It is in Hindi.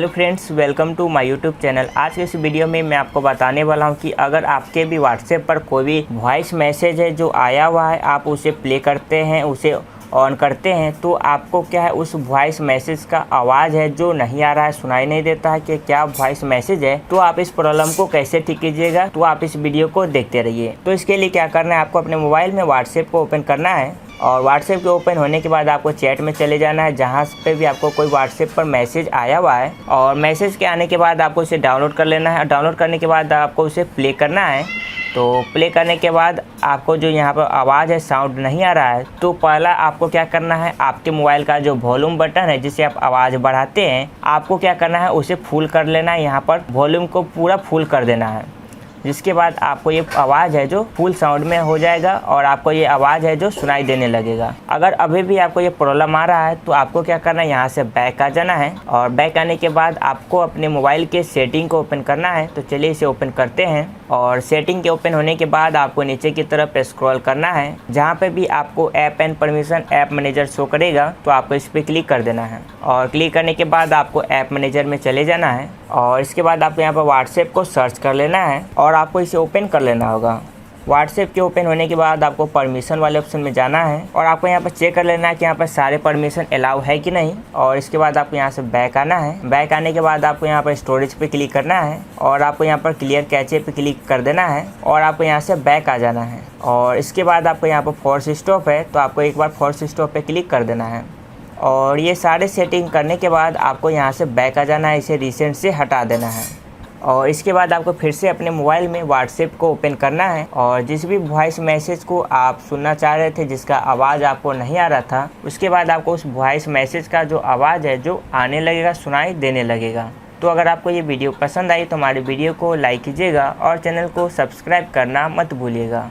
Hello friends, welcome to my YouTube channel. आज के इस वीडियो में मैं आपको बताने वाला हूं कि अगर आपके भी व्हाट्सएप पर कोई भी वॉइस मैसेज है जो आया हुआ है, आप उसे प्ले करते हैं, उसे ऑन करते हैं, तो आपको क्या है उस वॉइस मैसेज का आवाज़ है जो नहीं आ रहा है, सुनाई नहीं देता है कि क्या वॉइस मैसेज है, तो आप इस प्रॉब्लम को कैसे ठीक कीजिएगा। तो आप इस वीडियो को देखते रहिए। तो इसके लिए क्या करना है, आपको अपने मोबाइल में व्हाट्सएप को ओपन करना है और व्हाट्सएप के ओपन होने के बाद आपको चैट में चले जाना है, जहाँ पे भी आपको कोई व्हाट्सएप पर मैसेज आया हुआ है। और मैसेज के आने के बाद आपको उसे डाउनलोड कर लेना है और डाउनलोड करने के बाद आपको उसे प्ले करना है। तो प्ले करने के बाद आपको जो यहाँ पर आवाज़ है, साउंड नहीं आ रहा है, तो पहला आपको क्या करना है, आपके मोबाइल का जो वॉल्यूम बटन है जिसे आप आवाज़ बढ़ाते हैं, आपको क्या करना है उसे फुल कर लेना है। यहाँ पर वॉल्यूम को पूरा फुल कर देना है, जिसके बाद आपको ये आवाज़ है जो फुल साउंड में हो जाएगा और आपको ये आवाज़ है जो सुनाई देने लगेगा। अगर अभी भी आपको ये प्रॉब्लम आ रहा है तो आपको क्या करना है, यहाँ से बैक आ जाना है और बैक आने के बाद आपको अपने मोबाइल के सेटिंग को ओपन करना है। तो चलिए इसे ओपन करते हैं और सेटिंग के ओपन होने के बाद आपको नीचे की तरफ स्क्रॉल करना है, जहाँ पे भी आपको app and permission app manager show करेगा, तो आपको इस पर क्लिक कर देना है। और क्लिक करने के बाद आपको ऐप मैनेजर में चले जाना है और इसके बाद आपको यहाँ पर व्हाट्सएप को सर्च कर लेना है और आपको इसे ओपन कर लेना होगा। व्हाट्सएप के ओपन होने के बाद आपको परमिशन वाले ऑप्शन में जाना है और आपको यहाँ पर चेक कर लेना है कि यहाँ पर सारे परमिशन अलाउ है कि नहीं। और इसके बाद आपको यहाँ से बैक आना है। बैक आने के बाद आपको यहाँ पर स्टोरेज पे क्लिक करना है और आपको यहाँ पर क्लियर कैचे पे क्लिक कर देना है और आपको यहाँ से बैक आ जाना है। और इसके बाद आपको यहाँ पर फोर्स स्टॉप है, तो आपको एक बार फोर्स स्टॉप पे क्लिक कर देना है। और ये सारे सेटिंग करने के बाद आपको यहाँ से बैक आ जाना है, इसे रिसेंट से हटा देना है। और इसके बाद आपको फिर से अपने मोबाइल में व्हाट्सएप को ओपन करना है और जिस भी वॉइस मैसेज को आप सुनना चाह रहे थे, जिसका आवाज़ आपको नहीं आ रहा था, उसके बाद आपको उस वॉइस मैसेज का जो आवाज़ है जो आने लगेगा, सुनाई देने लगेगा। तो अगर आपको ये वीडियो पसंद आई तो हमारे वीडियो को लाइक कीजिएगा और चैनल को सब्सक्राइब करना मत भूलिएगा।